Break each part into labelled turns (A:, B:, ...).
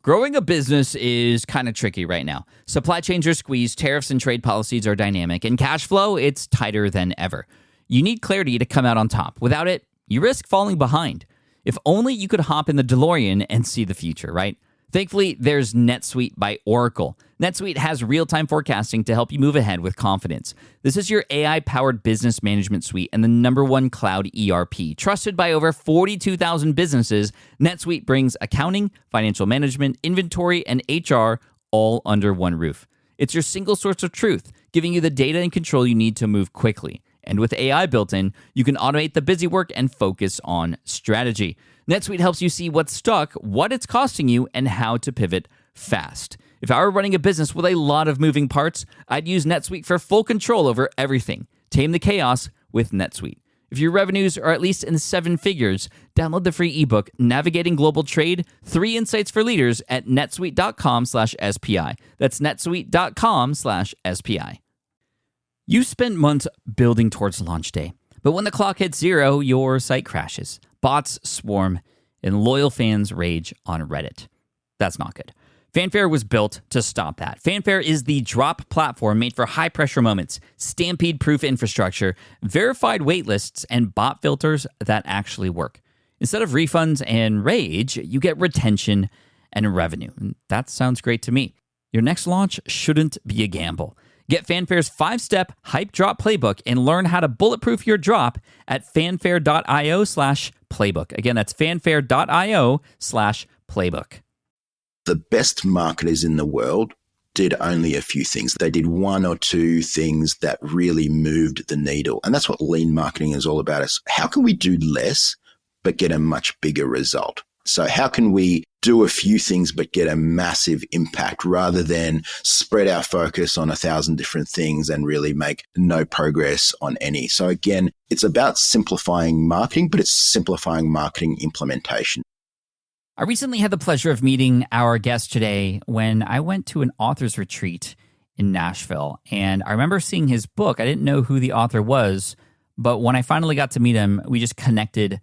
A: Growing a business is kind of tricky right now. Supply chains are squeezed, tariffs and trade policies are dynamic, and cash flow, it's tighter than ever. You need clarity to come out on top. Without it, you risk falling behind. If only you could hop in the DeLorean and see the future, right? Thankfully, there's NetSuite by Oracle. NetSuite has real-time forecasting to help you move ahead with confidence. This is your AI-powered business management suite and the #1 cloud ERP. Trusted by over 42,000 businesses, NetSuite brings accounting, financial management, inventory, and HR all under one roof. It's your single source of truth, giving you the data and control you need to move quickly. And with AI built in, you can automate the busy work and focus on strategy. NetSuite helps you see what's stuck, what it's costing you, and how to pivot fast. If I were running a business with a lot of moving parts, I'd use NetSuite for full control over everything. Tame the chaos with NetSuite. If your revenues are at least in 7 figures, download the free ebook, Navigating Global Trade, 3 Insights for Leaders at netsuite.com/SPI. That's netsuite.com/SPI. You spent months building towards launch day, but when the clock hits 0, your site crashes. Bots swarm, and loyal fans rage on Reddit. That's not good. Fanfare was built to stop that. Fanfare is the drop platform made for high-pressure moments, stampede-proof infrastructure, verified waitlists, and bot filters that actually work. Instead of refunds and rage, you get retention and revenue. And that sounds great to me. Your next launch shouldn't be a gamble. Get Fanfare's 5-step hype drop playbook and learn how to bulletproof your drop at fanfare.io/playbook. Again, that's fanfare.io/playbook.
B: The best marketers in the world did only a few things. They did 1 or 2 things that really moved the needle. And that's what lean marketing is all about. Is how can we do less but get a much bigger result? So how can we do a few things but get a massive impact rather than spread our focus on 1,000 different things and really make no progress on any? So again, it's about simplifying marketing, but it's simplifying marketing implementation.
A: I recently had the pleasure of meeting our guest today when I went to an author's retreat in Nashville. And I remember seeing his book. I didn't know who the author was, but when I finally got to meet him, we just connected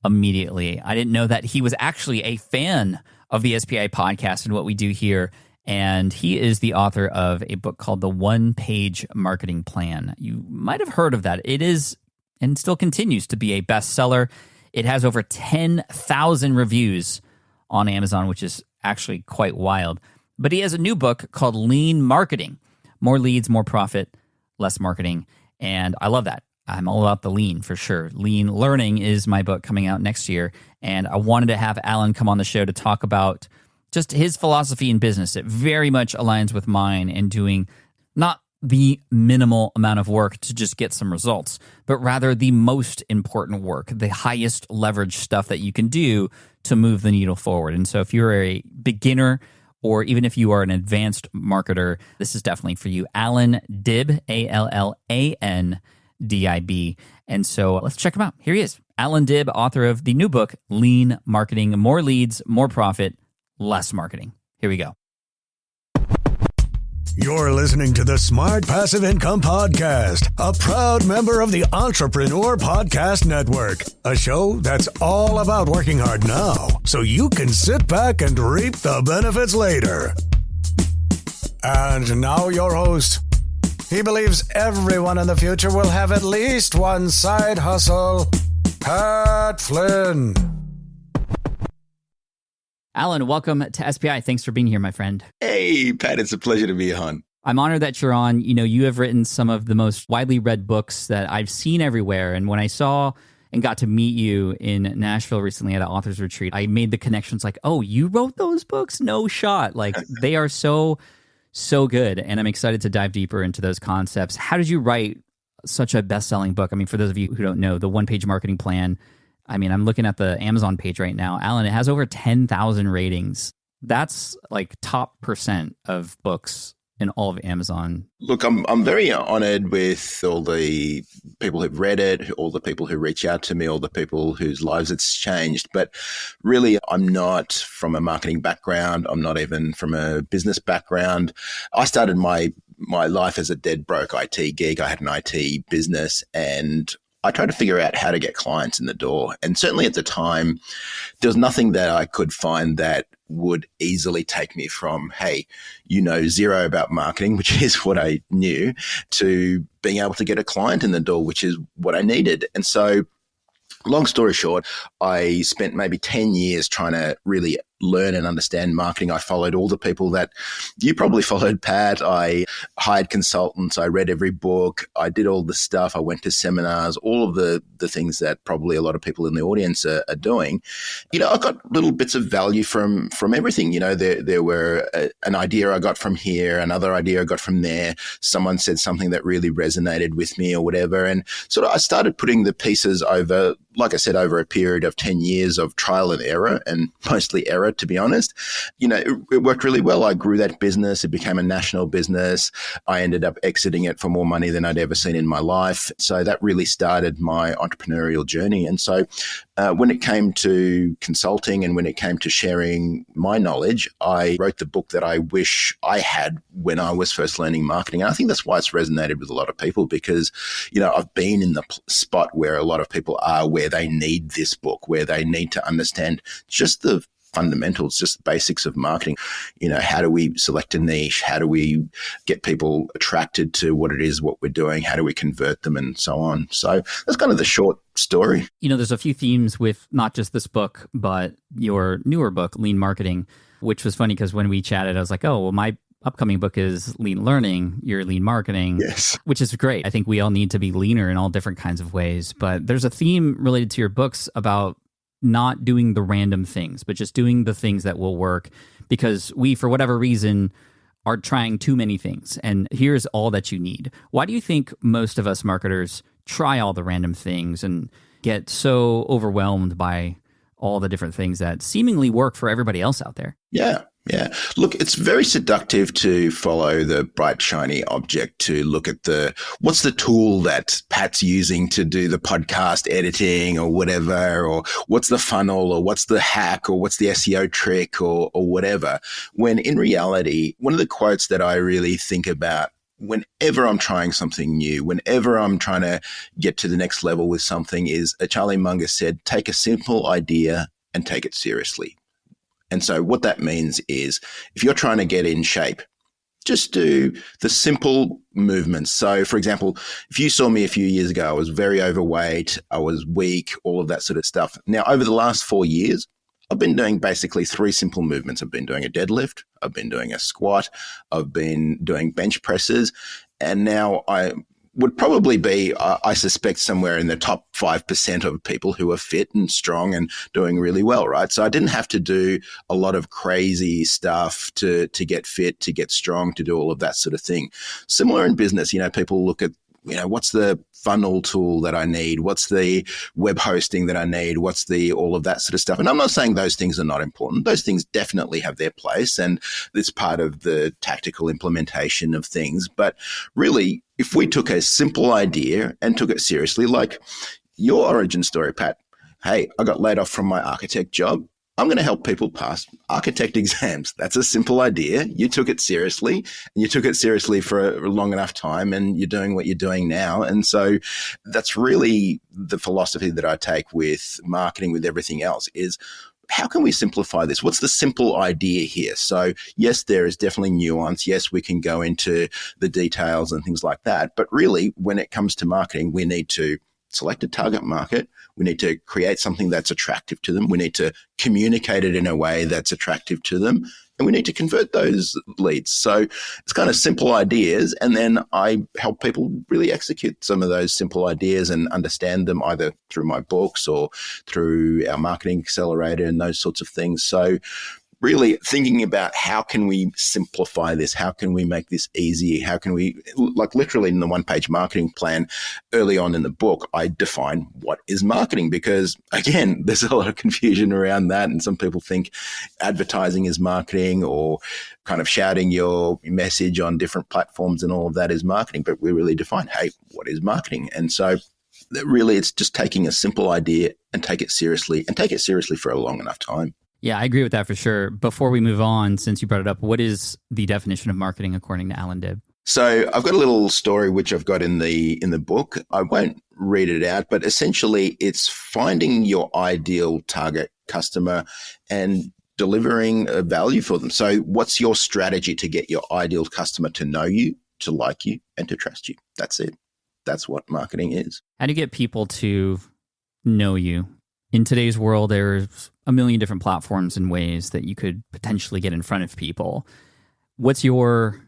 A: immediately. I didn't know that he was actually a fan of the SPI podcast and what we do here. And he is the author of a book called The One-Page Marketing Plan. You might have heard of that. It is and still continues to be a bestseller. It has over 10,000 reviews on Amazon, which is actually quite wild. But he has a new book called Lean Marketing. More leads, more profit, less marketing. And I love that. I'm all about the lean for sure. Lean Learning is my book coming out next year. And I wanted to have Allan come on the show to talk about just his philosophy in business. It very much aligns with mine in doing not the minimal amount of work to just get some results, but rather the most important work, the highest leverage stuff that you can do to move the needle forward. And so if you're a beginner or even if you are an advanced marketer, this is definitely for you. Allan Dib, Allan DIB. And so let's check him out. Here he is. Allan Dib, author of the new book, Lean Marketing, More Leads, More Profit, Less Marketing. Here we go.
C: You're listening to the Smart Passive Income Podcast, a proud member of the Entrepreneur Podcast Network, a show that's all about working hard now so you can sit back and reap the benefits later. And now your host. He believes everyone in the future will have at least one side hustle, Pat Flynn.
A: Allan, welcome to SPI. Thanks for being here, my friend.
B: Hey, Pat, it's a pleasure to be on.
A: I'm honored that you're on. You know, you have written some of the most widely read books that I've seen everywhere. And when I saw and got to meet you in Nashville recently at an author's retreat, I made the connections like, oh, you wrote those books? No shot. Like, they are so good. And I'm excited to dive deeper into those concepts. How did you write such a best-selling book? I mean, for those of you who don't know, The One-Page Marketing Plan, I mean, I'm looking at the Amazon page right now. Allan, it has over 10,000 ratings. That's like top % of books in all of Amazon.
B: Look, I'm very honored with all the people who've read it, all the people who reach out to me, all the people whose lives it's changed. But really, I'm not from a marketing background. I'm not even from a business background. I started my life as a dead broke IT geek. I had an IT business, and I tried to figure out how to get clients in the door. And certainly at the time, there was nothing that I could find that would easily take me from, hey, you know, zero about marketing, which is what I knew, to being able to get a client in the door, which is what I needed. And so, long story short, I spent maybe 10 years trying to really learn and understand marketing. I followed all the people that you probably followed, Pat. I hired consultants. I read every book. I did all the stuff. I went to seminars, all of the things that probably a lot of people in the audience are doing. You know, I got little bits of value from everything. You know, there were an idea I got from here, another idea I got from there. Someone said something that really resonated with me or whatever. And sort of I started putting the pieces over, like I said, over a period of 10 years of trial and error, and mostly error, to be honest. You know, it worked really well. I grew that business. It became a national business. I ended up exiting it for more money than I'd ever seen in my life. So that really started my entrepreneurial journey. And so when it came to consulting and when it came to sharing my knowledge, I wrote the book that I wish I had when I was first learning marketing. And I think that's why it's resonated with a lot of people, because, you know, I've been in the spot where a lot of people are, where they need this book, where they need to understand just the fundamentals, just the basics of marketing. You know, how do we select a niche? How do we get people attracted to what it is, what we're doing? How do we convert them, and so on? So that's kind of the short story.
A: You know, there's a few themes with not just this book, but your newer book, Lean Marketing, which was funny because when we chatted, I was like, oh, well, my upcoming book is Lean Learning, your Lean Marketing,
B: yes,
A: which is great. I think we all need to be leaner in all different kinds of ways. But there's a theme related to your books about not doing the random things, but just doing the things that will work, because we, for whatever reason, are trying too many things. And here's all that you need. Why do you think most of us marketers try all the random things and get so overwhelmed by all the different things that seemingly work for everybody else out there?
B: Yeah. Look, it's very seductive to follow the bright, shiny object, to look at what's the tool that Pat's using to do the podcast editing or whatever, or what's the funnel, or what's the hack, or what's the SEO trick, or whatever. When in reality, one of the quotes that I really think about whenever I'm trying something new, whenever I'm trying to get to the next level with something, is Charlie Munger said, take a simple idea and take it seriously. And so what that means is, if you're trying to get in shape, just do the simple movements. So, for example, if you saw me a few years ago, I was very overweight, I was weak, all of that sort of stuff. Now, over the last 4 years, I've been doing basically 3 simple movements. I've been doing a deadlift, I've been doing a squat, I've been doing bench presses, and now I would probably be, I suspect, somewhere in the top 5% of people who are fit and strong and doing really well, right? So I didn't have to do a lot of crazy stuff to get fit, to get strong, to do all of that sort of thing. Similar in business, you know, people look at, you know, what's the funnel tool that I need? What's the web hosting that I need? What's all of that sort of stuff? And I'm not saying those things are not important. Those things definitely have their place, and it's part of the tactical implementation of things. But really, if we took a simple idea and took it seriously, like your origin story, Pat, hey, I got laid off from my architect job. I'm going to help people pass architect exams. That's a simple idea. You took it seriously, and you took it seriously for a long enough time, and you're doing what you're doing now. And so that's really the philosophy that I take with marketing, with everything else, is how can we simplify this? What's the simple idea here? So yes, there is definitely nuance. Yes, we can go into the details and things like that. But really, when it comes to marketing, we need to select a target market. We need to create something that's attractive to them. We need to communicate it in a way that's attractive to them. And we need to convert those leads. So it's kind of simple ideas. And then I help people really execute some of those simple ideas and understand them, either through my books or through our marketing accelerator and those sorts of things. So really thinking about how can we simplify this? How can we make this easy? How can we, like literally in the one-page marketing plan early on in the book, I define what is marketing, because again, there's a lot of confusion around that. And some people think advertising is marketing, or kind of shouting your message on different platforms and all of that is marketing. But we really define, hey, what is marketing? And so really it's just taking a simple idea and take it seriously for a long enough time.
A: Yeah, I agree with that for sure. Before we move on, since you brought it up, what is the definition of marketing according to Allan Dib?
B: So I've got a little story which I've got in the book. I won't read it out, but essentially it's finding your ideal target customer and delivering a value for them. So what's your strategy to get your ideal customer to know you, to like you, and to trust you? That's it. That's what marketing is.
A: How do you get people to know you? In today's world, there's a million different platforms and ways that you could potentially get in front of people. What's your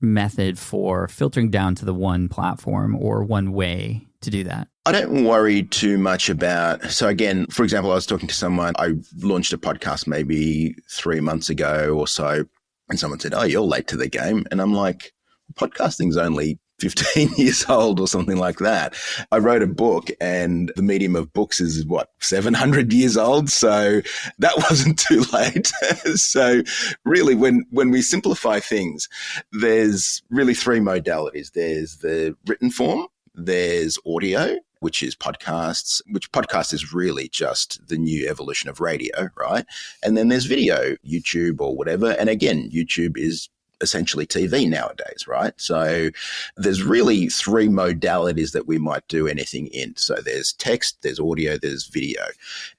A: method for filtering down to the one platform or one way to do that?
B: I don't worry too much about, so again, for example, I was talking to someone, I launched a podcast maybe 3 months ago or so, and someone said, "Oh, you're late to the game." And I'm like, podcasting's only 15 years old or something like that. I wrote a book and the medium of books is 700 years old. So that wasn't too late. So really when we simplify things, there's really three modalities. There's the written form, there's audio, which is podcasts, which podcast is really just the new evolution of radio, right? And then there's video, YouTube or whatever. And again, YouTube is essentially TV nowadays, right? So there's really three modalities that we might do anything in. So there's text, there's audio, there's video.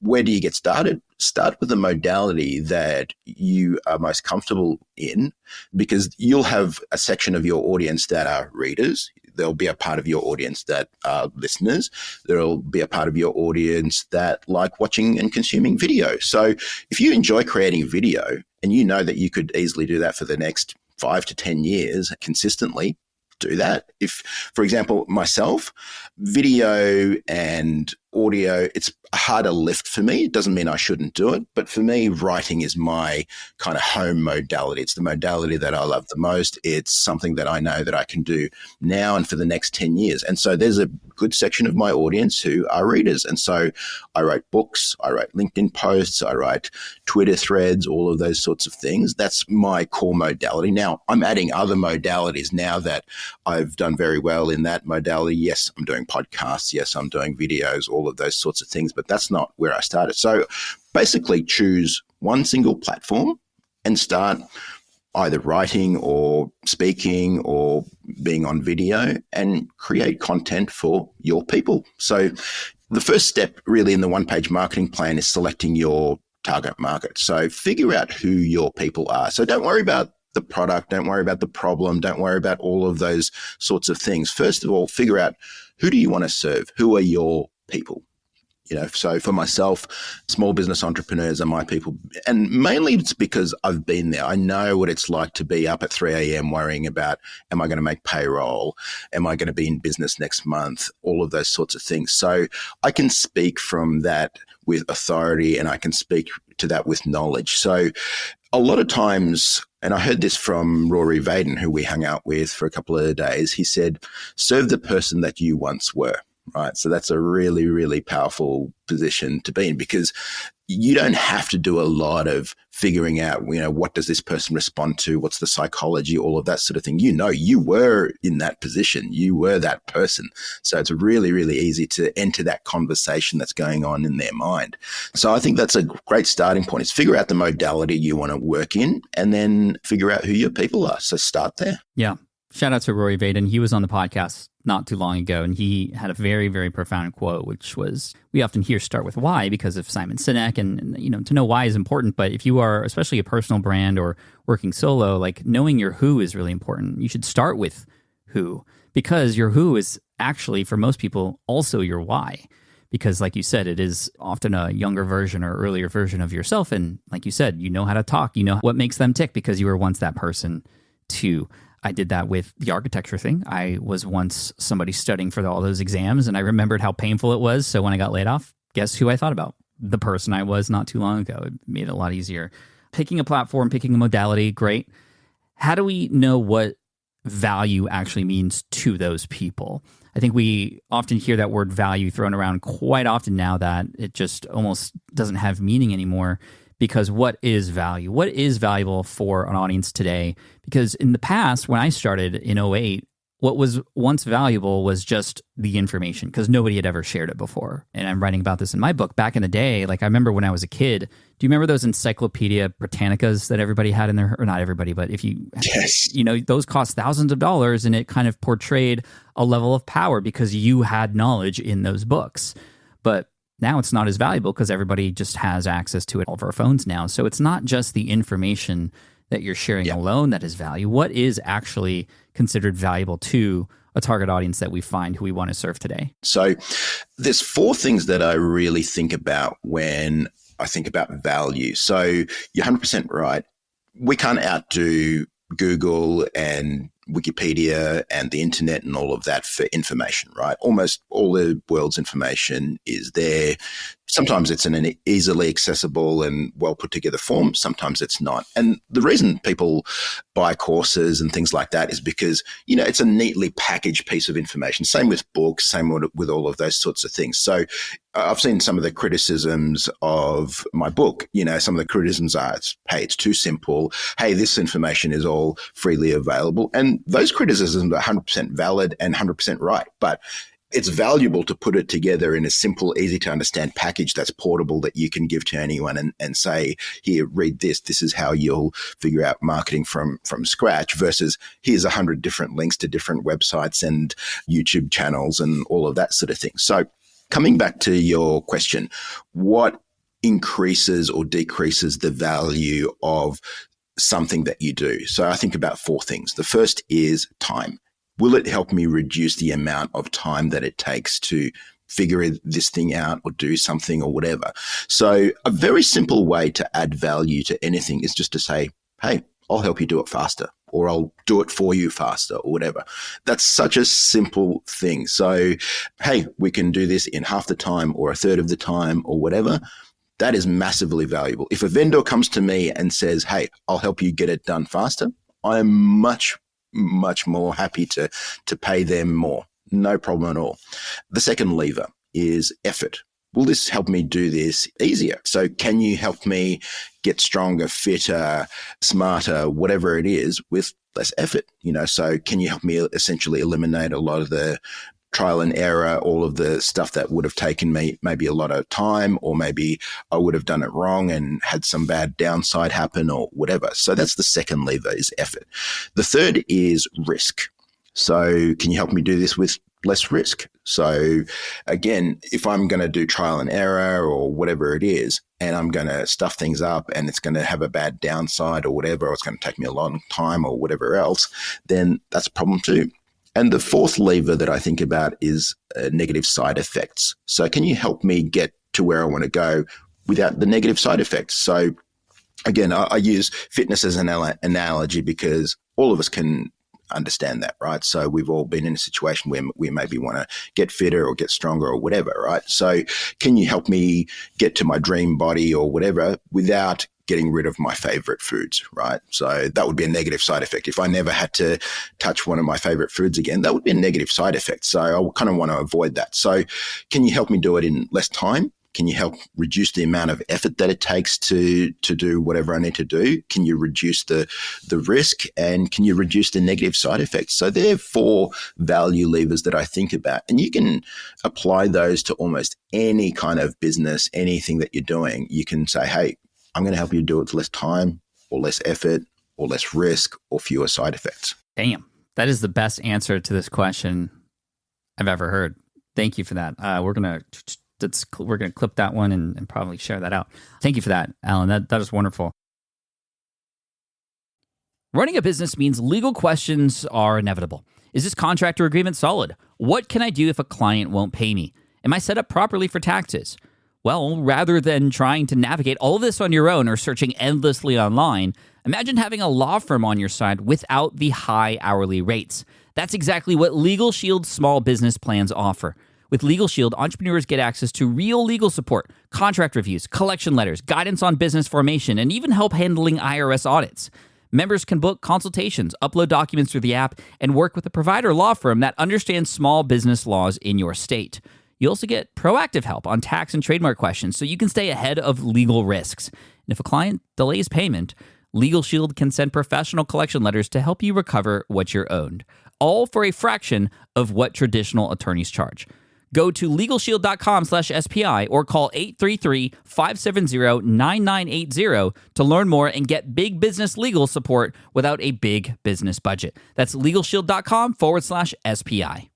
B: Where do you get started? Start with the modality that you are most comfortable in, because you'll have a section of your audience that are readers. There'll be a part of your audience that are listeners. There'll be a part of your audience that like watching and consuming video. So if you enjoy creating video and you know that you could easily do that for the next 5 to 10 years consistently, do that. If, for example, myself, video and audio, it's a harder lift for me. It doesn't mean I shouldn't do it, but for me, writing is my kind of home modality. It's the modality that I love the most. It's something that I know that I can do now and for the next 10 years. And so there's a good section of my audience who are readers. And so I write books, I write LinkedIn posts, I write Twitter threads, all of those sorts of things. That's my core modality. Now, I'm adding other modalities now that I've done very well in that modality. Yes, I'm doing podcasts. Yes, I'm doing videos, all of those sorts of things, but that's not where I started. So basically choose one single platform and start either writing or speaking or being on video and create content for your people. So the first step really in the one-page marketing plan is selecting your target market. So figure out who your people are. So don't worry about the product, don't worry about the problem, don't worry about all of those sorts of things. First of all, figure out who do you want to serve? Who are your people? So for myself, small business entrepreneurs are my people. And mainly it's because I've been there. I know what it's like to be up at 3 a.m. worrying about, am I going to make payroll? Am I going to be in business next month? All of those sorts of things. So I can speak from that with authority and I can speak to that with knowledge. So a lot of times, and I heard this from Rory Vaden, who we hung out with for a couple of days, he said, serve the person that you once were. Right. So that's a really, really powerful position to be in, because you don't have to do a lot of figuring out, what does this person respond to? What's the psychology? All of that sort of thing. You were in that position. You were that person. So it's really, really easy to enter that conversation that's going on in their mind. So I think that's a great starting point, is figure out the modality you want to work in and then figure out who your people are. So start there.
A: Yeah. Shout out to Rory Vaden. He was on the podcast not too long ago, and he had a very, very profound quote, which was, we often hear start with why because of Simon Sinek, and to know why is important. But if you are especially a personal brand or working solo, like knowing your who is really important. You should start with who, because your who is actually, for most people, also your why. Because like you said, it is often a younger version or earlier version of yourself. And like you said, you know how to talk, you know what makes them tick because you were once that person too. I did that with the architecture thing. I was once somebody studying for all those exams, and I remembered how painful it was. So when I got laid off, guess who I thought about? The person I was not too long ago. It made it a lot easier. Picking a platform, picking a modality, great. How do we know what value actually means to those people? I think we often hear that word value thrown around quite often now that it just almost doesn't have meaning anymore. Because what is value? What is valuable for an audience today? Because in the past, when I started in '08, what was once valuable was just the information because nobody had ever shared it before. And I'm writing about this in my book. Back in the day, like I remember when I was a kid, do you remember those Encyclopedia Britannicas that everybody had in their, or not everybody, but if you,
B: Yes.
A: you know, those cost thousands of dollars and it kind of portrayed a level of power because you had knowledge in those books. But now it's not as valuable because everybody just has access to it all of our phones now. So it's not just the information that you're sharing alone that is value. What is actually considered valuable to a target audience that we find who we want to serve today?
B: So there's 4 things that I really think about when I think about value. So you're 100% right. We can't outdo Google and Wikipedia and the internet and all of that for information, right? Almost all the world's information is there. Sometimes it's in an easily accessible and well put together form. Sometimes it's not. And the reason people buy courses and things like that is because, you know, it's a neatly packaged piece of information. Same with books, same with all of those sorts of things. So I've seen some of the criticisms of my book. You know, some of the criticisms are, hey, it's too simple. Hey, this information is all freely available. And those criticisms are 100% valid and 100% right. But it's valuable to put it together in a simple, easy to understand package that's portable that you can give to anyone and say, here, read this. This is how you'll figure out marketing from scratch versus here's 100 different links to different websites and YouTube channels and all of that sort of thing. So coming back to your question, what increases or decreases the value of something that you do? So I think about 4 things. The first is time. Will it help me reduce the amount of time that it takes to figure this thing out or do something or whatever? So a very simple way to add value to anything is just to say, hey, I'll help you do it faster, or I'll do it for you faster, or whatever. That's such a simple thing. So, hey, we can do this in half the time or a third of the time or whatever. That is massively valuable. If a vendor comes to me and says, hey, I'll help you get it done faster, I'm much more happy to pay them more. No problem at all. The second lever is effort. Will this help me do this easier? So can you help me get stronger, fitter, smarter, whatever it is, with less effort? You know, so can you help me essentially eliminate a lot of the trial and error, all of the stuff that would have taken me maybe a lot of time, or maybe I would have done it wrong and had some bad downside happen or whatever. So that's the second lever, is effort. The third is risk. So can you help me do this with less risk? So again, if I'm going to do trial and error or whatever it is, and I'm going to stuff things up and it's going to have a bad downside or whatever, or it's going to take me a long time or whatever else, then that's a problem too. And the fourth lever that I think about is negative side effects. So can you help me get to where I want to go without the negative side effects? So again, I use fitness as an analogy because all of us can understand that, right? So we've all been in a situation where we maybe want to get fitter or get stronger or whatever, right? So can you help me get to my dream body or whatever without getting rid of my favorite foods, right? So that would be a negative side effect. If I never had to touch one of my favorite foods again, that would be a negative side effect. So I kind of want to avoid that. So can you help me do it in less time? Can you help reduce the amount of effort that it takes to do whatever I need to do? Can you reduce the risk, and can you reduce the negative side effects? So there are 4 value levers that I think about, and you can apply those to almost any kind of business, anything that you're doing. You can say, hey, I'm going to help you do it with less time or less effort or less risk or fewer side effects.
A: Damn, that is the best answer to this question I've ever heard. Thank you for that. We're going to clip that one and probably share that out. Thank you for that, Allan. That is wonderful. Running a business means legal questions are inevitable. Is this contract or agreement solid? What can I do if a client won't pay me? Am I set up properly for taxes? Well, rather than trying to navigate all of this on your own or searching endlessly online, imagine having a law firm on your side without the high hourly rates. That's exactly what Legal Shield's small business plans offer. With Legal Shield, entrepreneurs get access to real legal support, contract reviews, collection letters, guidance on business formation, and even help handling IRS audits. Members can book consultations, upload documents through the app, and work with a provider law firm that understands small business laws in your state. You also get proactive help on tax and trademark questions so you can stay ahead of legal risks. And if a client delays payment, Legal Shield can send professional collection letters to help you recover what you're owed, all for a fraction of what traditional attorneys charge. Go to LegalShield.com/SPI or call 833-570-9980 to learn more and get big business legal support without a big business budget. That's LegalShield.com/SPI.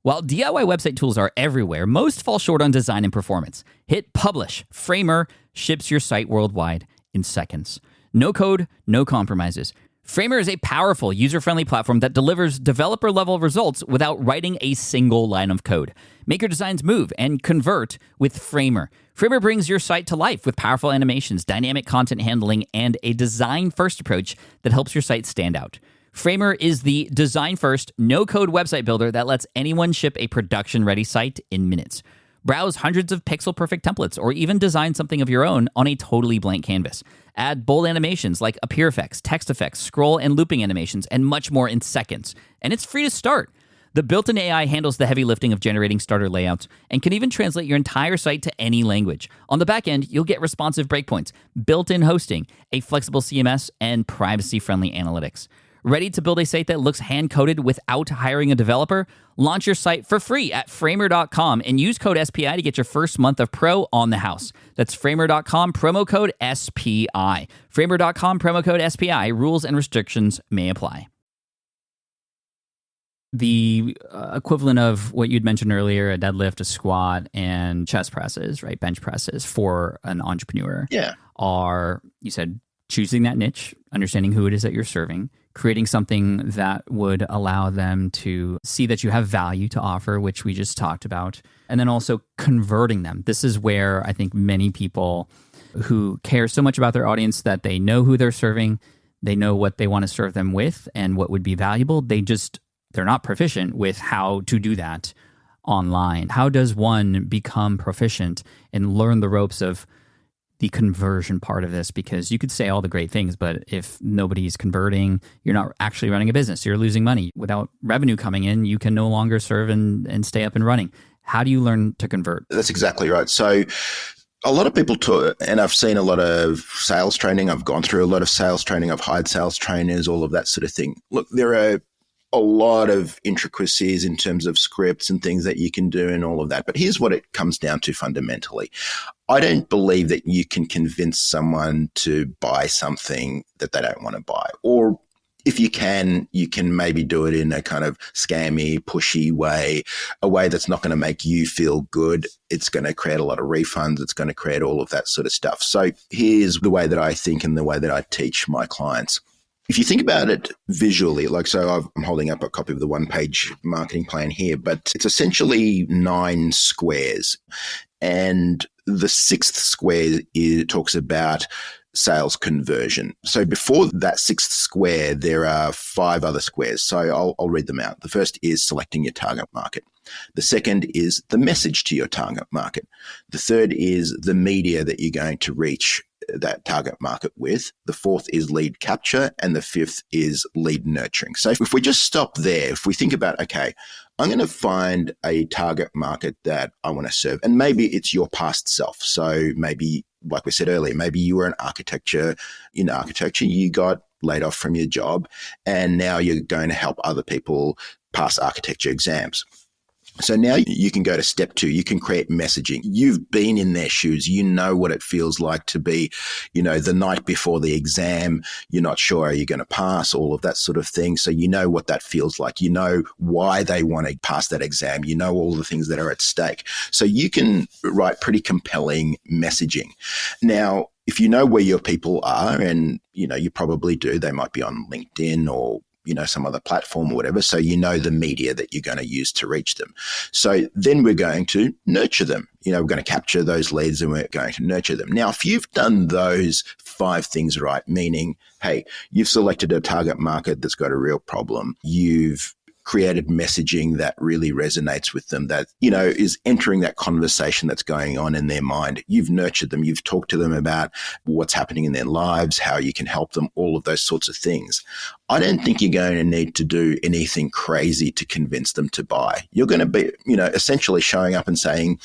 A: While DIY website tools are everywhere, most fall short on design and performance. Hit publish. Framer ships your site worldwide in seconds. No code, no compromises. Framer is a powerful, user-friendly platform that delivers developer-level results without writing a single line of code. Make your designs move and convert with Framer. Framer brings your site to life with powerful animations, dynamic content handling, and a design-first approach that helps your site stand out. Framer is the design-first, no-code website builder that lets anyone ship a production-ready site in minutes. Browse hundreds of pixel-perfect templates or even design something of your own on a totally blank canvas. Add bold animations like appear effects, text effects, scroll and looping animations, and much more in seconds. And it's free to start. The built-in AI handles the heavy lifting of generating starter layouts and can even translate your entire site to any language. On the back end, you'll get responsive breakpoints, built-in hosting, a flexible CMS, and privacy-friendly analytics. Ready to build a site that looks hand-coded without hiring a developer? Launch your site for free at Framer.com and use code SPI to get your first month of pro on the house. That's Framer.com, promo code SPI. Framer.com, promo code SPI. Rules and restrictions may apply. The equivalent of what you'd mentioned earlier, a deadlift, a squat, and chest presses, right? Bench presses for an entrepreneur are, you said, choosing that niche, understanding who it is that you're serving, creating something that would allow them to see that you have value to offer, which we just talked about, and then also converting them. This is where I think many people who care so much about their audience that they know who they're serving, they know what they want to serve them with and what would be valuable. They're not proficient with how to do that online. How does one become proficient and learn the ropes of the conversion part of this? Because you could say all the great things, but if nobody's converting, you're not actually running a business. You're losing money. Without revenue coming in, you can no longer serve and stay up and running. How do you learn to convert?
B: That's exactly right. So a lot of people talk, and I've seen a lot of sales training. I've gone through a lot of sales training. I've hired sales trainers, all of that sort of thing. Look, there are a lot of intricacies in terms of scripts and things that you can do and all of that. But here's what it comes down to fundamentally. I don't believe that you can convince someone to buy something that they don't want to buy. Or if you can maybe do it in a kind of scammy, pushy way, a way that's not going to make you feel good. It's going to create a lot of refunds. It's going to create all of that sort of stuff. So here's the way that I think and the way that I teach my clients. If you think about it visually, I'm holding up a copy of the one-page marketing plan here, but it's essentially 9 squares. And the 6th square talks about sales conversion. So before that 6th square, there are 5 other squares. So I'll read them out. The first is selecting your target market. The second is the message to your target market. The third is the media that you're going to reach that target market with. The fourth is lead capture, and the 5th is lead nurturing. So if we just stop there, if we think about, okay, I'm going to find a target market that I want to serve, and maybe it's your past self. So maybe, like we said earlier, maybe you were in architecture, you got laid off from your job, and now you're going to help other people pass architecture exams. So now you can go to step 2. You can create messaging. You've been in their shoes. You know what it feels like to be, the night before the exam. You're not sure, are you going to pass, all of that sort of thing. So you know what that feels like. You know why they want to pass that exam. You know all the things that are at stake. So you can write pretty compelling messaging. Now, if you know where your people are, and, you probably do, they might be on LinkedIn or some other platform or whatever. So the media that you're going to use to reach them. So then we're going to nurture them. We're going to capture those leads and we're going to nurture them. Now, if you've done those 5 things right, meaning, hey, you've selected a target market that's got a real problem. You've created messaging that really resonates with them, that, is entering that conversation that's going on in their mind. You've nurtured them. You've talked to them about what's happening in their lives, how you can help them, all of those sorts of things. I don't think you're going to need to do anything crazy to convince them to buy. You're going to be, essentially showing up and saying,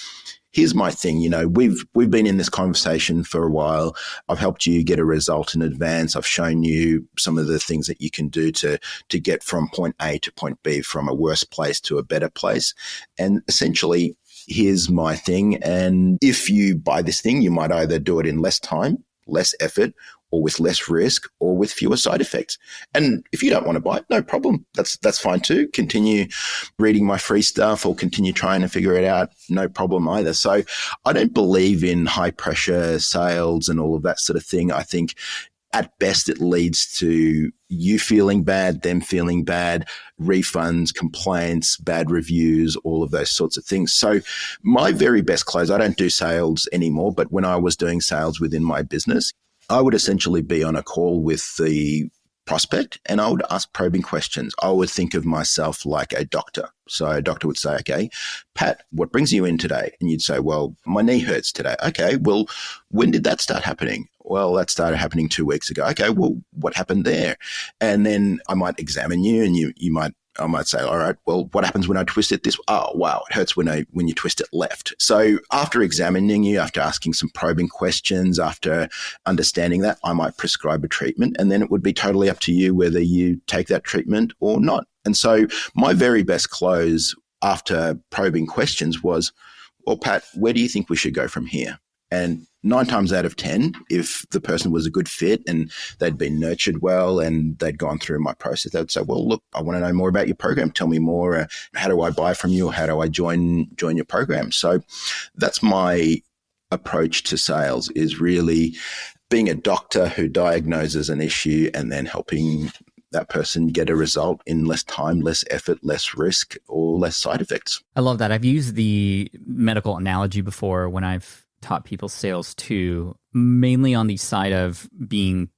B: here's my thing. We've been in this conversation for a while. I've helped you get a result in advance. I've shown you some of the things that you can do to get from point A to point B, from a worse place to a better place. And essentially, here's my thing. And if you buy this thing, you might either do it in less time, less effort, or with less risk, or with fewer side effects. And if you don't want to buy it, no problem. That's fine too. Continue reading my free stuff or continue trying to figure it out. No problem either. So I don't believe in high pressure sales and all of that sort of thing. I think at best it leads to you feeling bad, them feeling bad, refunds, complaints, bad reviews, all of those sorts of things. So my very best close, I don't do sales anymore, but when I was doing sales within my business, I would essentially be on a call with the prospect and I would ask probing questions. I would think of myself like a doctor. So a doctor would say, okay, Pat, what brings you in today? And you'd say, well, my knee hurts today. Okay, well, when did that start happening? Well, that started happening 2 weeks ago. Okay, well, what happened there? And then I might examine you and I might say, all right, well, what happens when I twist it this? Oh, wow, it hurts when you twist it left. So after examining you, after asking some probing questions, after understanding that, I might prescribe a treatment, and then it would be totally up to you whether you take that treatment or not. And so my very best close after probing questions was, well, Pat, where do you think we should go from here? And 9 times out of 10, if the person was a good fit and they'd been nurtured well and they'd gone through my process, they'd say, well, look, I want to know more about your program. Tell me more. How do I buy from you? Or how do I join your program? So that's my approach to sales, is really being a doctor who diagnoses an issue and then helping that person get a result in less time, less effort, less risk, or less side effects.
A: I love that. I've used the medical analogy before when I've taught people sales too, mainly on the side of being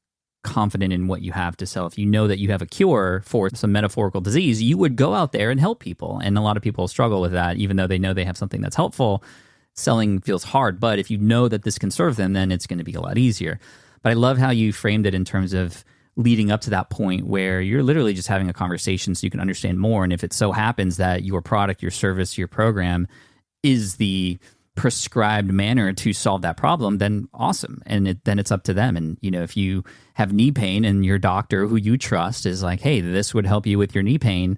A: confident in what you have to sell. If you know that you have a cure for some metaphorical disease, you would go out there and help people. And a lot of people struggle with that, even though they know they have something that's helpful. Selling feels hard, but if you know that this can serve them, then it's going to be a lot easier. But I love how you framed it in terms of leading up to that point where you're literally just having a conversation so you can understand more. And if it so happens that your product, your service, your program is the prescribed manner to solve that problem, then awesome. And then it's up to them. And, if you have knee pain and your doctor who you trust is like, hey, this would help you with your knee pain,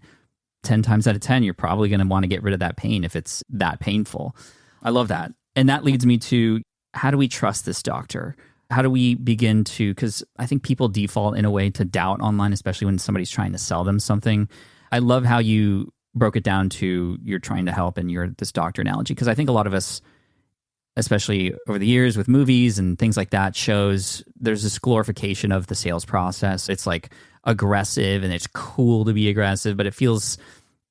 A: 10 times out of 10, you're probably going to want to get rid of that pain if it's that painful. I love that. And that leads me to, how do we trust this doctor? How do we begin to, because I think people default in a way to doubt online, especially when somebody's trying to sell them something. I love how you broke it down to you're trying to help and you're this doctor analogy, because I think a lot of us, especially over the years with movies and things like that, shows there's this glorification of the sales process. It's like aggressive and it's cool to be aggressive, but it feels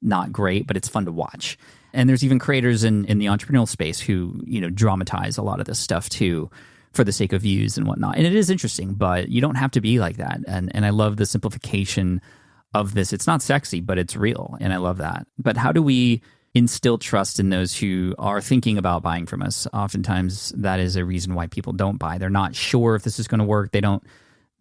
A: not great, but it's fun to watch. And there's even creators in the entrepreneurial space who, dramatize a lot of this stuff too, for the sake of views and whatnot. And it is interesting, but you don't have to be like that. And I love the simplification of this. It's not sexy, but it's real. And I love that. But how do we instill trust in those who are thinking about buying from us? Oftentimes that is a reason why people don't buy. They're not sure if this is going to work. They don't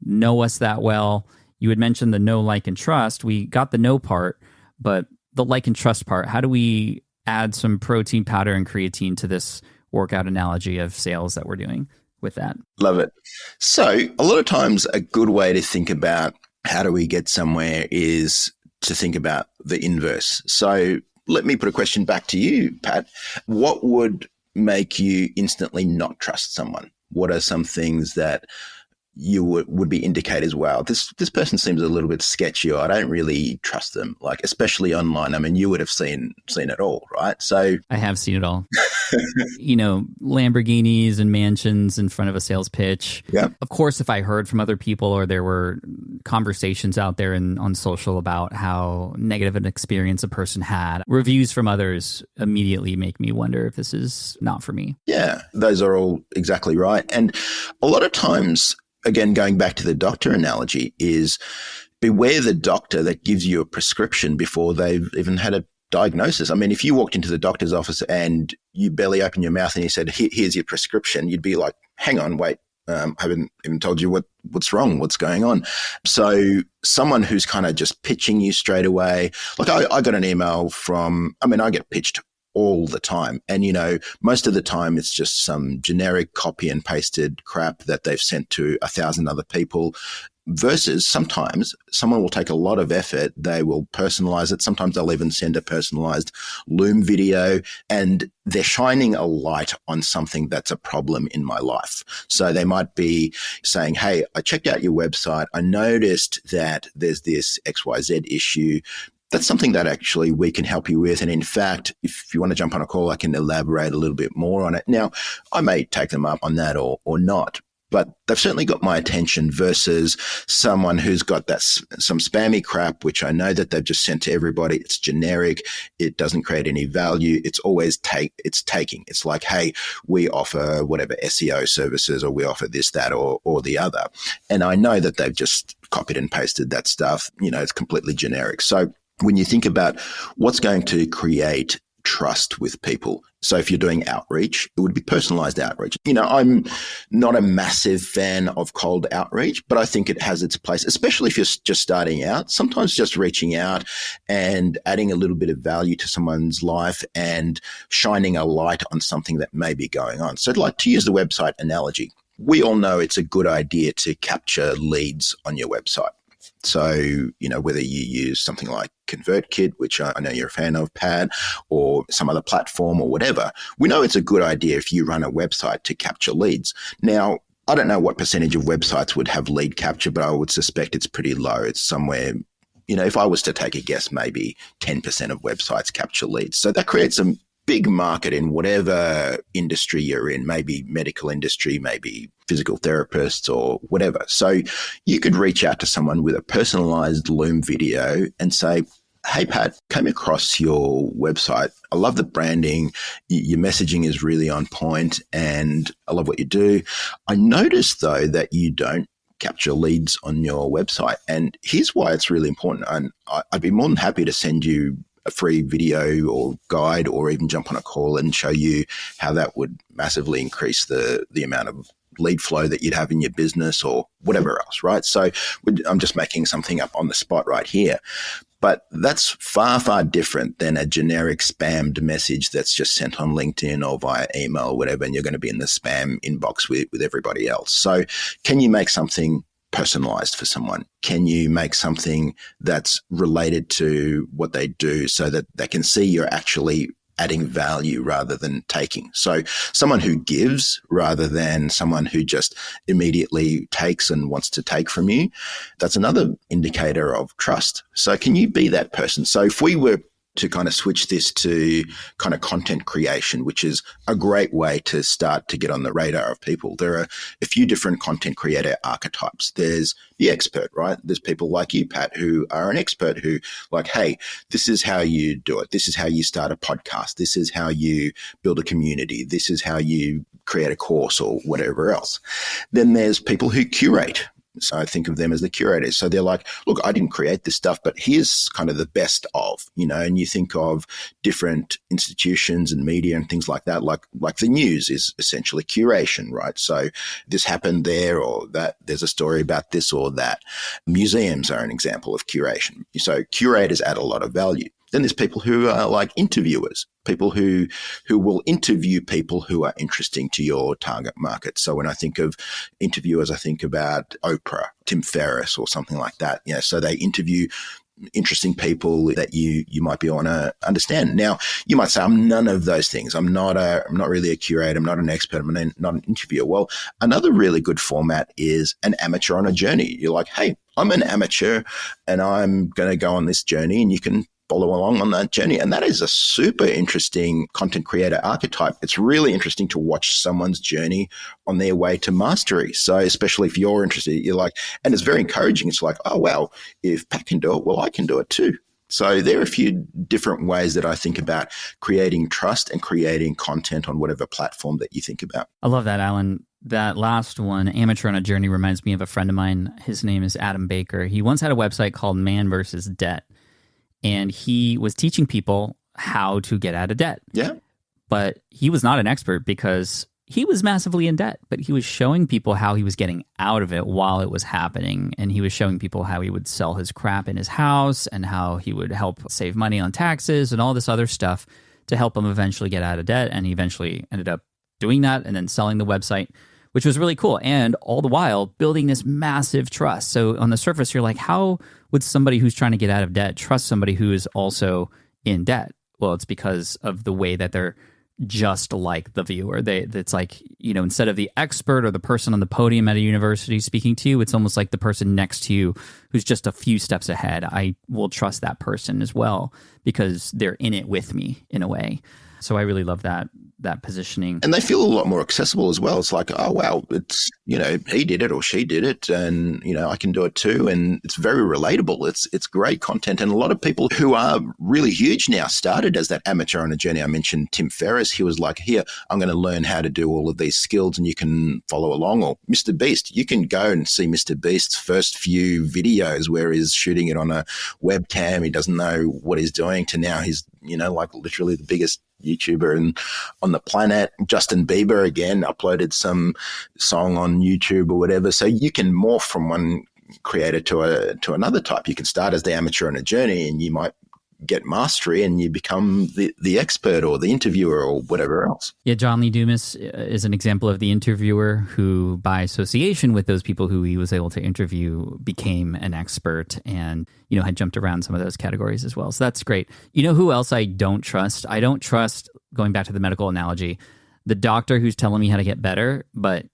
A: know us that well. You had mentioned the know, like, and trust. We got the know part, but the like and trust part, how do we add some protein powder and creatine to this workout analogy of sales that we're doing with that?
B: Love it. So a lot of times a good way to think about how do we get somewhere is to think about the inverse. So let me put a question back to you, Pat. What would make you instantly not trust someone? What are some things that you would be indicators, wow, this person seems a little bit sketchy, or I don't really trust them, like especially online. I mean, you would have seen it all, right? So
A: I have seen it all. Lamborghinis and mansions in front of a sales pitch.
B: Yeah.
A: Of course, if I heard from other people or there were conversations out there on social about how negative an experience a person had, reviews from others immediately make me wonder if this is not for me.
B: Yeah, those are all exactly right. And a lot of times, again, going back to the doctor analogy, is beware the doctor that gives you a prescription before they've even had a diagnosis. I mean, if you walked into the doctor's office and you barely opened your mouth and he said, here's your prescription, you'd be like, hang on, wait, I haven't even told you what's wrong, what's going on. So someone who's kind of just pitching you straight away, like I got an email I get pitched all the time. And, most of the time it's just some generic copy and pasted crap that they've sent to 1,000 other people. Versus sometimes someone will take a lot of effort. They will personalize it. Sometimes they'll even send a personalized Loom video, and they're shining a light on something that's a problem in my life. So they might be saying, hey, I checked out your website. I noticed that there's this XYZ issue. That's something that actually we can help you with. And in fact, if you want to jump on a call, I can elaborate a little bit more on it. Now, I may take them up on that or not. But they've certainly got my attention versus someone who's got some spammy crap, which I know that they've just sent to everybody. It's generic. It doesn't create any value. It's always taking. It's like, hey, we offer whatever SEO services, or we offer this, that, or the other. And I know that they've just copied and pasted that stuff. It's completely generic. So when you think about what's going to create trust with people. So if you're doing outreach, it would be personalized outreach. I'm not a massive fan of cold outreach, but I think it has its place, especially if you're just starting out. Sometimes just reaching out and adding a little bit of value to someone's life and shining a light on something that may be going on. So like, to use the website analogy, we all know it's a good idea to capture leads on your website. So, whether you use something like ConvertKit, which I know you're a fan of, Pat, or some other platform or whatever, we know it's a good idea if you run a website to capture leads. Now, I don't know what percentage of websites would have lead capture, but I would suspect it's pretty low. It's somewhere, if I was to take a guess, maybe 10% of websites capture leads. So that creates a big market in whatever industry you're in, maybe medical industry, maybe physical therapists or whatever. So you could reach out to someone with a personalized Loom video and say, hey, Pat, came across your website. I love the branding. Your messaging is really on point and I love what you do. I noticed, though, that you don't capture leads on your website. And here's why it's really important. And I'd be more than happy to send you a free video or guide, or even jump on a call and show you how that would massively increase the amount of lead flow that you'd have in your business or whatever else, right? So I'm just making something up on the spot right here. But that's far, far different than a generic spammed message that's just sent on LinkedIn or via email or whatever, and you're going to be in the spam inbox with everybody else. So can you make something personalized for someone? Can you make something that's related to what they do so that they can see you're actually adding value rather than taking? So someone who gives rather than someone who just immediately takes and wants to take from you, that's another indicator of trust. So can you be that person? So if we were to kind of switch this to kind of content creation, which is a great way to start to get on the radar of people. There are a few different content creator archetypes. There's the expert, right? There's people like you, Pat, who are an expert who like, hey, this is how you do it. This is how you start a podcast. This is how you build a community. This is how you create a course or whatever else. Then there's people who curate. So I think of them as the curators. So they're like, look, I didn't create this stuff, but here's kind of the best of, and you think of different institutions and media and things like that, like the news is essentially curation, right? So this happened there or that, there's a story about this or that. Museums are an example of curation. So curators add a lot of value. Then there's people who are like interviewers, people who will interview people who are interesting to your target market. So when I think of interviewers, I think about Oprah, Tim Ferriss, or something like that. So they interview interesting people that you might be want to understand. Now, you might say, I'm none of those things. I'm not really a curator. I'm not an expert. I'm not an interviewer. Well, another really good format is an amateur on a journey. You're like, hey, I'm an amateur and I'm going to go on this journey, and you can follow along on that journey. And that is a super interesting content creator archetype. It's really interesting to watch someone's journey on their way to mastery. So especially if you're interested, you're like, and it's very encouraging. It's like, oh, wow, if Pat can do it, well, I can do it too. So there are a few different ways that I think about creating trust and creating content on whatever platform that you think about.
A: I love that, Allan. That last one, Amateur on a Journey, reminds me of a friend of mine. His name is Adam Baker. He once had a website called Man versus Debt. And he was teaching people how to get out of debt.
B: Yeah.
A: But he was not an expert because he was massively in debt. But he was showing people how he was getting out of it while it was happening. And he was showing people how he would sell his crap in his house and how he would help save money on taxes and all this other stuff to help him eventually get out of debt. And he eventually ended up doing that and then selling the website, which was really cool. And all the while building this massive trust. So on the surface, you're like, how would somebody who's trying to get out of debt trust somebody who is also in debt? Well, it's because of the way that they're just like the viewer. It's like, instead of the expert or the person on the podium at a university speaking to you, it's almost like the person next to you who's just a few steps ahead. I will trust that person as well because they're in it with me in a way. So I really love that positioning.
B: And they feel a lot more accessible as well. It's like, oh, wow, it's, he did it or she did it and, I can do it too. And it's very relatable. It's great content. And a lot of people who are really huge now started as that amateur on a journey. I mentioned Tim Ferriss. He was like, here, I'm going to learn how to do all of these skills and you can follow along. Or Mr. Beast, you can go and see Mr. Beast's first few videos where he's shooting it on a webcam. He doesn't know what he's doing to now he's, like literally the biggest YouTuber on the planet. Justin Bieber again uploaded some song on YouTube or whatever. So you can morph from one creator to another type. You can start as the amateur on a journey and you might get mastery and you become the expert or the interviewer or whatever else.
A: Yeah, John Lee Dumas is an example of the interviewer who, by association with those people who he was able to interview, became an expert and, had jumped around some of those categories as well. So that's great. You know who else I don't trust? I don't trust, going back to the medical analogy, the doctor who's telling me how to get better, but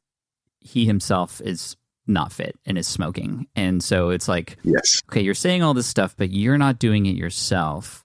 A: he himself is not fit and is smoking. And so it's like,
B: yes,
A: okay, you're saying all this stuff, but you're not doing it yourself.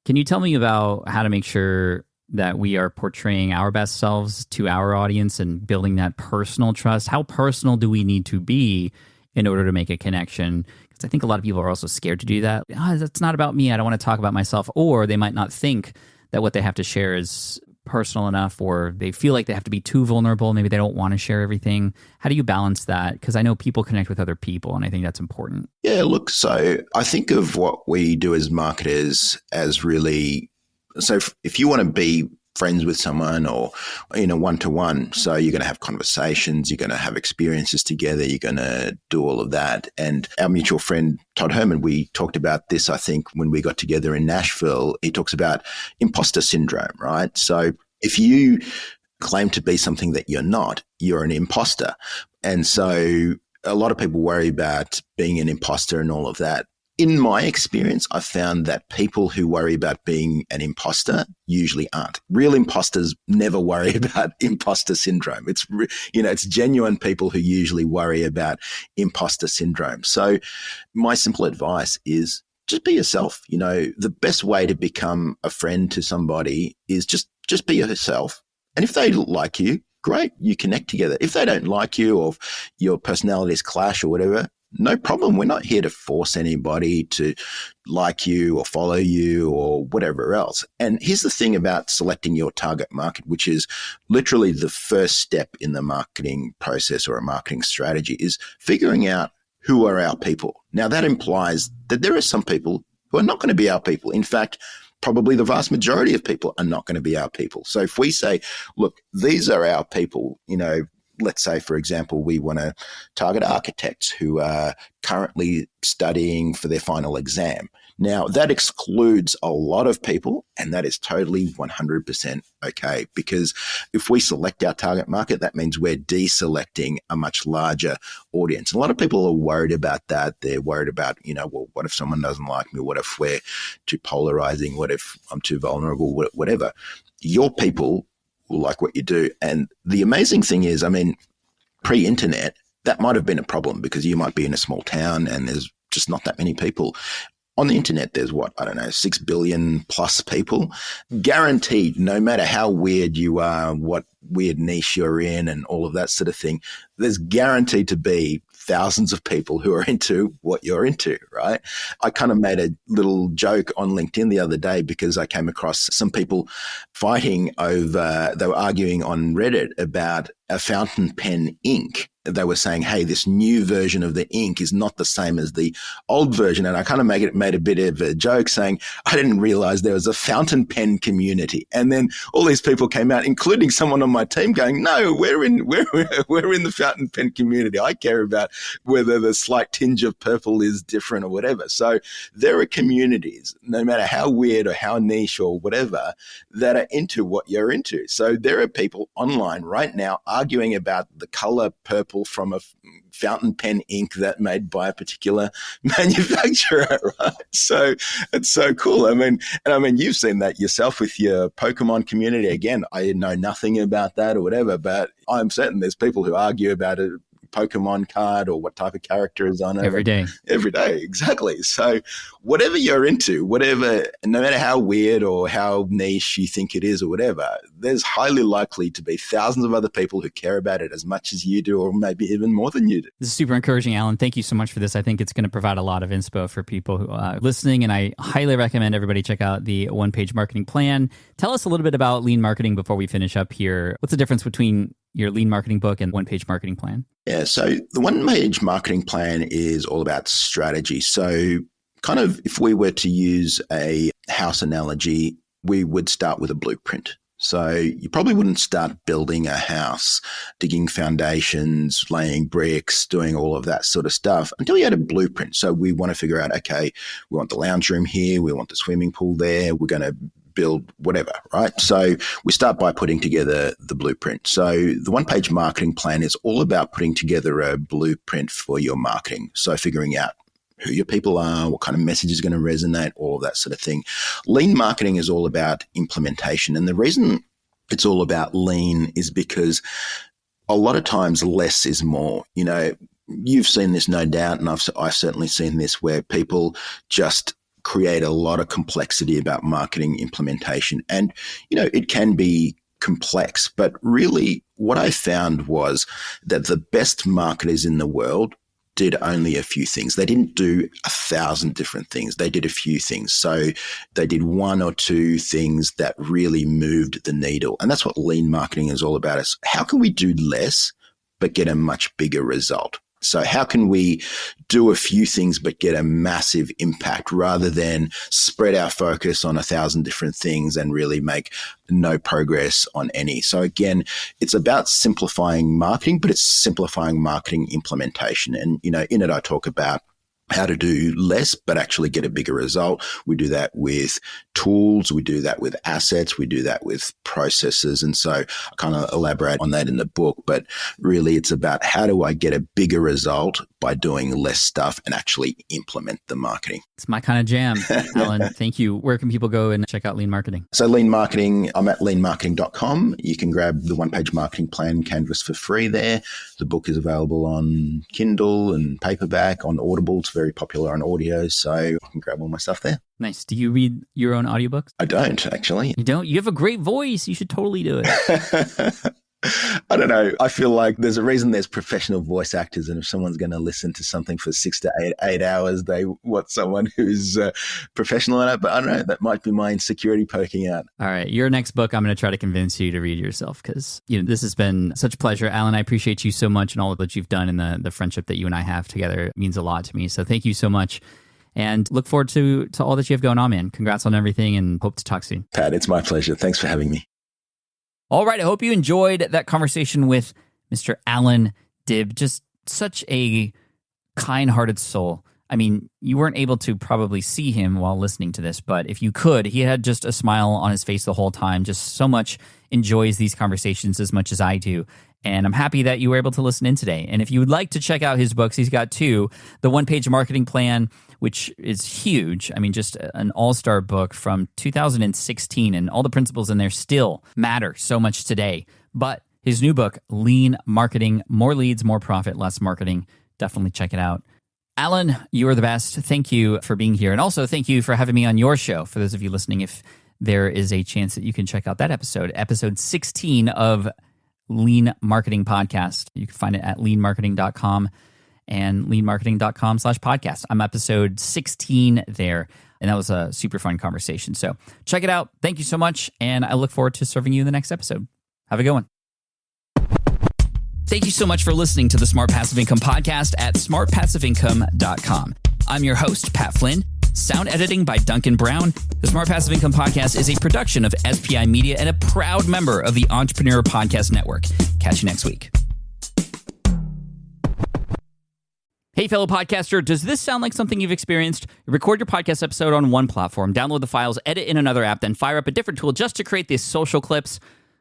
A: Can you tell me about how to make sure that we are portraying our best selves to our audience and building that personal trust? How personal do we need to be in order to make a connection? Because I think a lot of people are also scared to do that. That's not about me. I don't want to talk about myself. Or they might not think that what they have to share is personal enough, or they feel like they have to be too vulnerable. Maybe they don't want to share everything. How do you balance that? Because I know people connect with other people, and I think that's important.
B: Yeah, look, so I think of what we do as marketers as really, so if you want to be friends with someone or, one-to-one, so you're going to have conversations, you're going to have experiences together, you're going to do all of that. And our mutual friend, Todd Herman, we talked about this, I think, when we got together in Nashville. He talks about imposter syndrome, right? So if you claim to be something that you're not, you're an imposter. And so a lot of people worry about being an imposter and all of that. In my experience, I've found that people who worry about being an imposter usually aren't. Real imposters never worry about imposter syndrome. It's genuine people who usually worry about imposter syndrome. So my simple advice is just be yourself. The best way to become a friend to somebody is just be yourself. And if they like you, great, you connect together. If they don't like you or if your personalities clash or whatever, no problem. We're not here to force anybody to like you or follow you or whatever else. And here's the thing about selecting your target market, which is literally the first step in the marketing process or a marketing strategy, is figuring out who are our people. Now, that implies that there are some people who are not going to be our people. In fact, probably the vast majority of people are not going to be our people. So if we say, look, these are our people, let's say, for example, we want to target architects who are currently studying for their final exam. Now, that excludes a lot of people, and that is totally 100% okay, because if we select our target market, that means we're deselecting a much larger audience. A lot of people are worried about that. They're worried about, well, what if someone doesn't like me? What if we're too polarizing? What if I'm too vulnerable? Whatever. Your people will like what you do. And the amazing thing is, pre-internet, that might have been a problem because you might be in a small town and there's just not that many people. On the internet, there's 6 billion plus people. Guaranteed, no matter how weird you are, what weird niche you're in and all of that sort of thing, there's guaranteed to be thousands of people who are into what you're into, right? I kind of made a little joke on LinkedIn the other day because I came across some people fighting over, they were arguing on Reddit about a fountain pen ink. They were saying, hey, this new version of the ink is not the same as the old version. And I kind of made a bit of a joke saying, I didn't realize there was a fountain pen community. And then all these people came out, including someone on my team going, no, we're in the fountain pen community. I care about whether the slight tinge of purple is different or whatever. So there are communities, no matter how weird or how niche or whatever, that are into what you're into. So there are people online right now arguing about the color purple from a fountain pen ink that made by a particular manufacturer, right? So it's so cool. I mean, you've seen that yourself with your Pokemon community. Again, I know nothing about that or whatever, but I'm certain there's people who argue about it. Pokemon card or what type of character is on it.
A: Every day,
B: exactly. So whatever you're into, no matter how weird or how niche you think it is or whatever, there's highly likely to be thousands of other people who care about it as much as you do, or maybe even more than you do.
A: This is super encouraging, Allan. Thank you so much for this. I think it's going to provide a lot of inspo for people who are listening, and I highly recommend everybody check out the one-page marketing plan. Tell us a little bit about lean marketing before we finish up here. What's the difference between your lean marketing book and one-page marketing plan?
B: Yeah, so the one-page marketing plan is all about strategy. So kind of if we were to use a house analogy, we would start with a blueprint. So you probably wouldn't start building a house, digging foundations, laying bricks, doing all of that sort of stuff until you had a blueprint. So we want to figure out, okay, we want the lounge room here, we want the swimming pool there, we're going to build whatever, right? So we start by putting together the blueprint. So the one-page marketing plan is all about putting together a blueprint for your marketing. So figuring out who your people are, what kind of message is going to resonate, all of that sort of thing. Lean marketing is all about implementation. And the reason it's all about lean is because a lot of times less is more. You know, you've seen this no doubt, and I've certainly seen this where people just create a lot of complexity about marketing implementation. And, you know, it can be complex, but really what I found was that the best marketers in the world did only a few things. They didn't do 1,000 different things. They did a few things. So they did one or two things that really moved the needle. And that's what lean marketing is all about, is how can we do less but get a much bigger result? So how can we do a few things but get a massive impact rather than spread our focus on 1,000 different things and really make no progress on any? So again, it's about simplifying marketing, but it's simplifying marketing implementation. And, you know, in it, I talk about how to do less, but actually get a bigger result. We do that with tools. We do that with assets. We do that with processes. And so I kind of elaborate on that in the book, but really it's about how do I get a bigger result by doing less stuff and actually implement the marketing.
A: It's my kind of jam. Allan, thank you. Where can people go and check out lean marketing?
B: So lean marketing, I'm at leanmarketing.com. You can grab the one-page marketing plan canvas for free there. The book is available on Kindle and paperback, on Audible. It's very popular on audio, so I can grab all my stuff there.
A: Nice. Do you read your own audiobooks?
B: I don't, actually.
A: You don't? You have a great voice. You should totally do it.
B: I don't know. I feel like there's a reason there's professional voice actors, and if someone's going to listen to something for 6 to 8 hours, they want someone who's professional in it. But I don't know. That might be my insecurity poking out.
A: All right. Your next book, I'm going to try to convince you to read yourself because, you know, this has been such a pleasure. Allan, I appreciate you so much and all that you've done, and the friendship that you and I have together means a lot to me. So thank you so much. And look forward to all that you have going on, man. Congrats on everything, and hope to talk soon.
B: Pat, it's my pleasure. Thanks for having me.
A: All right. I hope you enjoyed that conversation with Mr. Allan Dib. Just such a kind-hearted soul. I mean, you weren't able to probably see him while listening to this, but if you could, he had just a smile on his face the whole time, just so much enjoys these conversations as much as I do. And I'm happy that you were able to listen in today. And if you would like to check out his books, he's got two. The one-page marketing plan, which is huge. I mean, just an all-star book from 2016, and all the principles in there still matter so much today. But his new book, Lean Marketing, More Leads, More Profit, Less Marketing. Definitely check it out. Allan, you are the best. Thank you for being here. And also thank you for having me on your show. For those of you listening, if there is a chance that you can check out that episode 16 of Lean Marketing Podcast. You can find it at leanmarketing.com. and leanmarketing.com/podcast. I'm episode 16 there, and that was a super fun conversation. So check it out. Thank you so much, and I look forward to serving you in the next episode. Have a good one. Thank you so much for listening to the Smart Passive Income podcast at smartpassiveincome.com. I'm your host, Pat Flynn. Sound editing by Duncan Brown. The Smart Passive Income podcast is a production of SPI Media and a proud member of the Entrepreneur Podcast Network. Catch you next week. Hey, fellow podcaster, does this sound like something you've experienced? You record your podcast episode on one platform, download the files, edit in another app, then fire up a different tool just to create these social clips?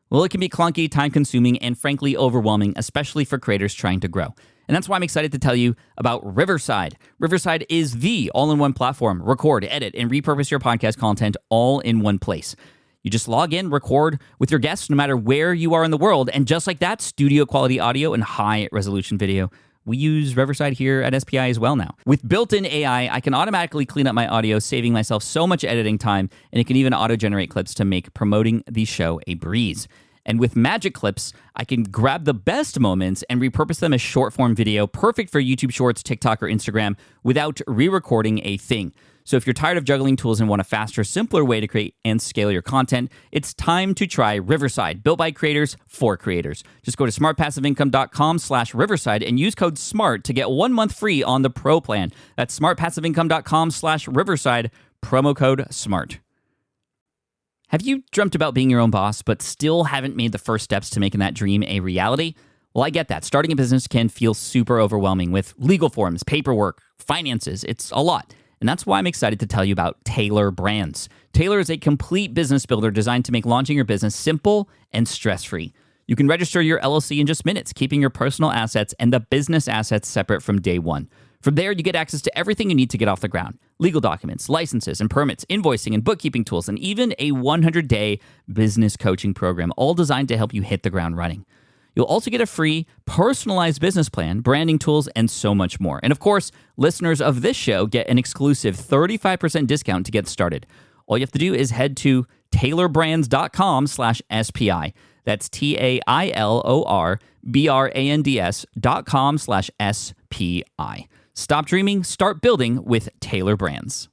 A: Well, it can be clunky, time-consuming, and frankly overwhelming, especially for creators trying to grow. And that's why I'm excited to tell you about Riverside. Riverside is the all-in-one platform. Record, edit, and repurpose your podcast content all in one place. You just log in, record with your guests no matter where you are in the world, and just like that, studio-quality audio and high-resolution video. We use Riverside here at SPI as well now. With built-in AI, I can automatically clean up my audio, saving myself so much editing time, and it can even auto-generate clips to make promoting the show a breeze. And with Magic Clips, I can grab the best moments and repurpose them as short-form video, perfect for YouTube Shorts, TikTok, or Instagram, without re-recording a thing. So if you're tired of juggling tools and want a faster, simpler way to create and scale your content, it's time to try Riverside, built by creators for creators. Just go to smartpassiveincome.com/Riverside and use code SMART to get 1 month free on the Pro plan. That's smartpassiveincome.com/Riverside, promo code SMART. Have you dreamt about being your own boss, but still haven't made the first steps to making that dream a reality? Well, I get that. Starting a business can feel super overwhelming with legal forms, paperwork, finances. It's a lot. And that's why I'm excited to tell you about Taylor Brands. Taylor is a complete business builder designed to make launching your business simple and stress-free. You can register your LLC in just minutes, keeping your personal assets and the business assets separate from day one. From there, you get access to everything you need to get off the ground. Legal documents, licenses and permits, invoicing and bookkeeping tools, and even a 100-day business coaching program, all designed to help you hit the ground running. You'll also get a free, personalized business plan, branding tools, and so much more. And of course, listeners of this show get an exclusive 35% discount to get started. All you have to do is head to taylorbrands.com/SPI. That's TAILORBRANDS.com/SPI. Stop dreaming, start building with Taylor Brands.